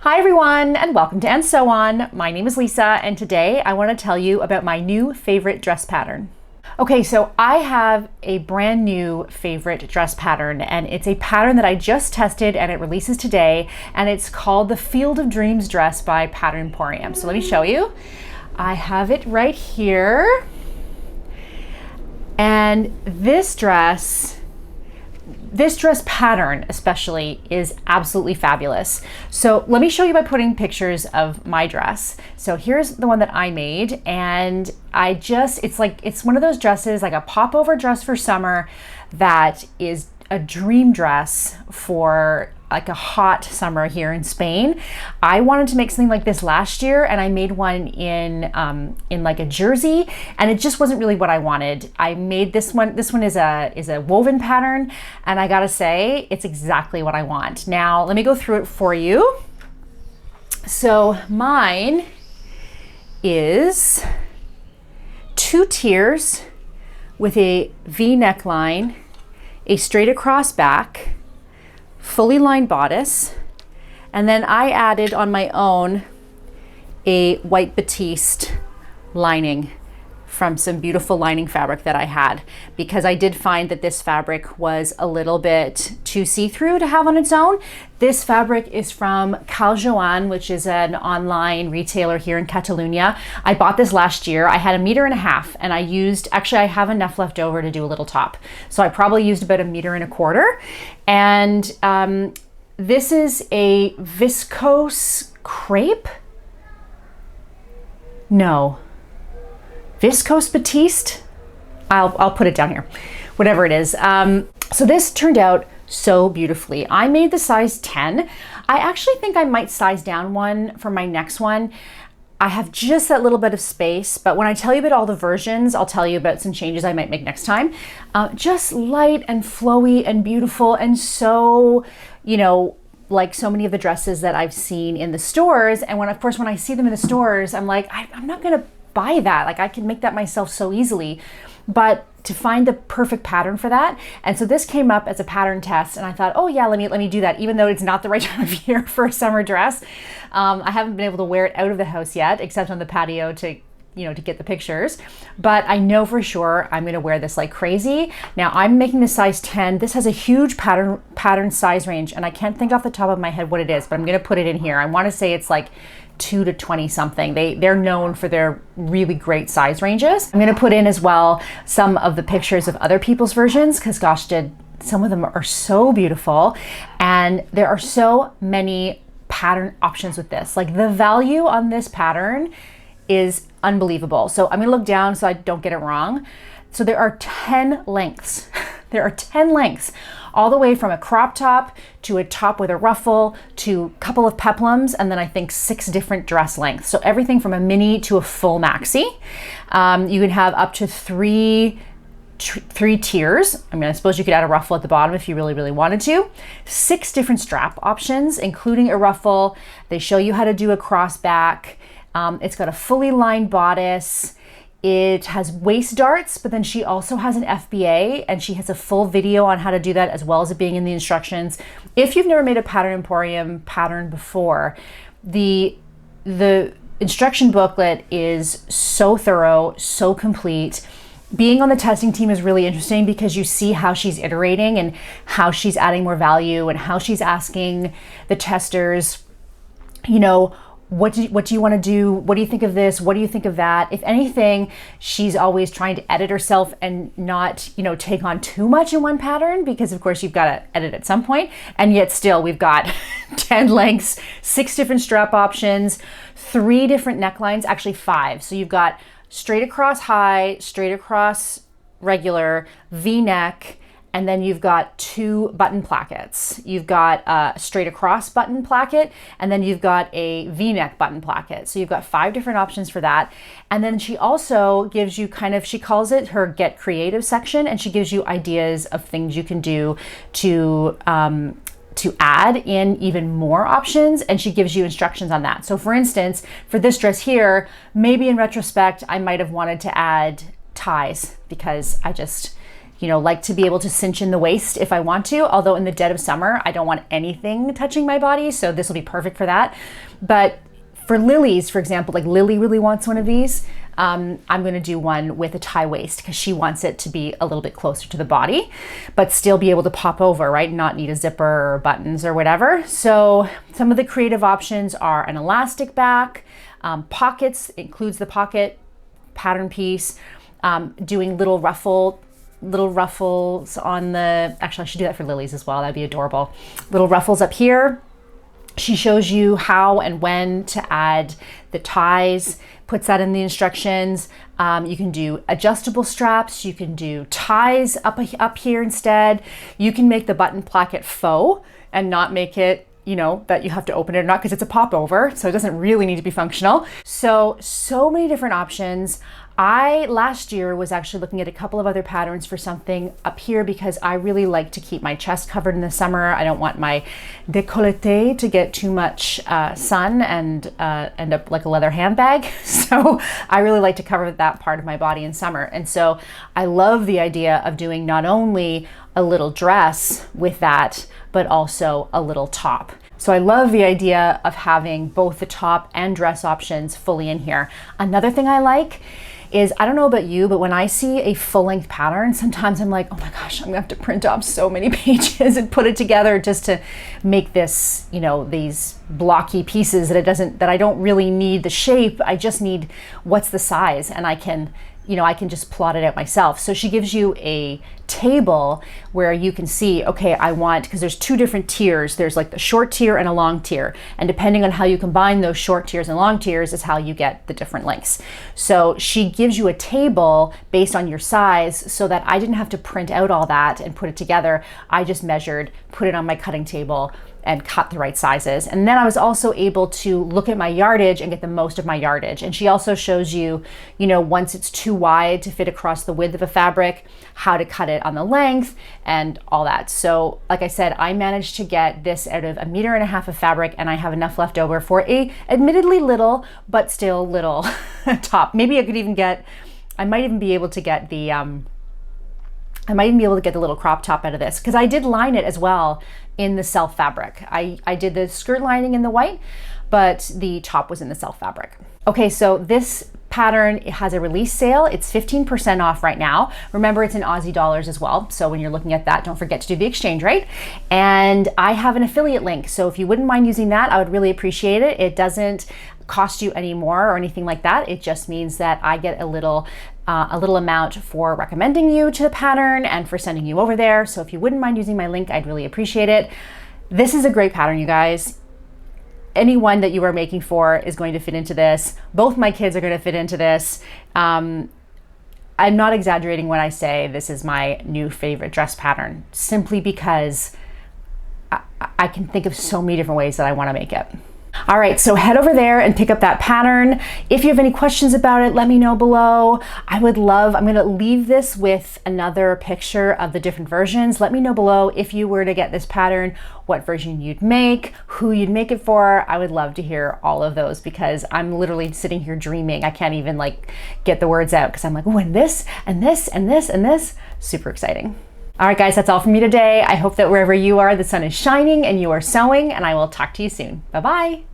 Hi everyone, and welcome to And So On. My name is Lisa, and today I want to tell you about my new favorite dress pattern. Okay, so I have a brand new favorite dress pattern, and it's a pattern that I just tested and it releases today, and it's called the Field of Dreams dress by Pattern Emporium. So let me show you. I have it right here. And this dress pattern especially is absolutely fabulous. So let me show you by putting pictures of my dress. So here's the one that I made, and it's one of those dresses, like a popover dress for summer that is a dream dress for like a hot summer here in Spain. I wanted to make something like this last year, and I made one in like a jersey, and it just wasn't really what I wanted. I made this one. This one is a woven pattern, and I gotta say, it's exactly what I want. Now, let me go through it for you. So mine is 2 tiers with a V neckline, a straight across back, fully lined bodice, and then I added on my own a white batiste lining from some beautiful lining fabric that I had, because I did find that this fabric was a little bit too see-through to have on its own. This fabric is from Cal Joan, which is an online retailer here in Catalonia. I bought this last year. I had 1.5 meters, and I have enough left over to do a little top. So I probably used about 1.25 meters. And this is a viscose crepe? No. Viscose batiste? I'll put it down here, whatever it is. So this turned out so beautifully. I made the size 10. I actually think I might size down one for my next one. I have just that little bit of space, but when I tell you about all the versions, I'll tell you about some changes I might make next time. Just light and flowy and beautiful, and so, like so many of the dresses that I've seen in the stores. And when I see them in the stores, I'm like, I'm not gonna buy that. Like, I can make that myself so easily, but to find the perfect pattern for that. And so this came up as a pattern test, and I thought, oh yeah, let me do that, even though it's not the right time of year for a summer dress. I haven't been able to wear it out of the house yet, except on the patio to get the pictures, but I know for sure I'm gonna wear this like crazy. Now I'm making the size 10. This has a huge pattern size range, and I can't think off the top of my head what it is, but I'm gonna put it in here. I wanna say it's like 2 to 20 something. They're known for their really great size ranges. I'm gonna put in as well some of the pictures of other people's versions, because gosh, some of them are so beautiful, and there are so many pattern options with this. Like, the value on this pattern is unbelievable. So I'm gonna look down so I don't get it wrong. So there are 10 lengths. There are 10 lengths, all the way from a crop top to a top with a ruffle to a couple of peplums, and then I think 6 different dress lengths. So everything from a mini to a full maxi. You can have up to three tiers. I mean, I suppose you could add a ruffle at the bottom if you really, really wanted to. 6 different strap options, including a ruffle. They show you how to do a cross back. It's got a fully lined bodice. It has waist darts, but then she also has an FBA, and she has a full video on how to do that, as well as it being in the instructions. If you've never made a Pattern Emporium pattern before, the instruction booklet is so thorough, so complete. Being on the testing team is really interesting, because you see how she's iterating and how she's adding more value, and how she's asking the testers, what do you want to do? What do you think of this? What do you think of that? If anything, she's always trying to edit herself and not, take on too much in one pattern, because of course you've got to edit at some point. And yet still, we've got 10 lengths, 6 different strap options, 3 different necklines, actually 5. So you've got straight across high, straight across regular, V-neck, and then you've got 2 button plackets. You've got a straight across button placket, and then you've got a V-neck button placket. So you've got 5 different options for that. And then she also gives you she calls it her Get Creative section, and she gives you ideas of things you can do to add in even more options, and she gives you instructions on that. So for instance, for this dress here, maybe in retrospect, I might have wanted to add ties, because I just, like to be able to cinch in the waist if I want to, although in the dead of summer, I don't want anything touching my body, so this will be perfect for that. But for Lily's, for example, like Lily really wants one of these, I'm gonna do one with a tie waist because she wants it to be a little bit closer to the body, but still be able to pop over, right? Not need a zipper or buttons or whatever. So some of the creative options are an elastic back, pockets, includes the pocket pattern piece, doing little ruffles on the, actually I should do that for Lily's as well, that'd be adorable. Little ruffles up here. She shows you how and when to add the ties, puts that in the instructions. You can do adjustable straps, you can do ties up here instead. You can make the button placket faux and not make it, that you have to open it or not, because it's a pop over, so it doesn't really need to be functional. So many different options. I last year was actually looking at a couple of other patterns for something up here because I really like to keep my chest covered in the summer. I don't want my décolleté to get too much sun and end up like a leather handbag. So I really like to cover that part of my body in summer. And so I love the idea of doing not only a little dress with that, but also a little top. So I love the idea of having both the top and dress options fully in here. Another thing I like is, I don't know about you, but when I see a full-length pattern, sometimes I'm like, oh my gosh, I'm gonna have to print off so many pages and put it together just to make this, these blocky pieces that I don't really need the shape. I just need what's the size, and I can just plot it out myself. So she gives you a table where you can see, okay, because there's two different tiers. There's like the short tier and a long tier. And depending on how you combine those short tiers and long tiers is how you get the different lengths. So she gives you a table based on your size so that I didn't have to print out all that and put it together. I just measured, put it on my cutting table, and cut the right sizes. And then I was also able to look at my yardage and get the most of my yardage. And she also shows you, once it's too wide to fit across the width of a fabric, how to cut it on the length and all that. So like I said, I managed to get this out of 1.5 meters of fabric, and I have enough left over for a admittedly little, but still little top. Maybe I might even be able to get the little crop top out of this, because I did line it as well in the self fabric. I did the skirt lining in the white, but the top was in the self fabric. Okay, so this pattern, it has a release sale. It's 15% off right now. Remember, it's in Aussie dollars as well. So when you're looking at that, don't forget to do the exchange rate. And I have an affiliate link. So if you wouldn't mind using that, I would really appreciate it. It doesn't cost you any more or anything like that. It just means that I get a little amount for recommending you to the pattern and for sending you over there. So if you wouldn't mind using my link, I'd really appreciate it. This is a great pattern, you guys. Anyone that you are making for is going to fit into this. Both my kids are going to fit into this. I'm not exaggerating when I say this is my new favorite dress pattern, simply because I can think of so many different ways that I want to make it. All right, so head over there and pick up that pattern. If you have any questions about it, let me know below. I'm gonna leave this with another picture of the different versions. Let me know below if you were to get this pattern, what version you'd make, who you'd make it for. I would love to hear all of those because I'm literally sitting here dreaming. I can't even get the words out because I'm like, oh, and this, and this, and this, and this. Super exciting. All right, guys, that's all from me today. I hope that wherever you are, the sun is shining and you are sewing, and I will talk to you soon. Bye-bye.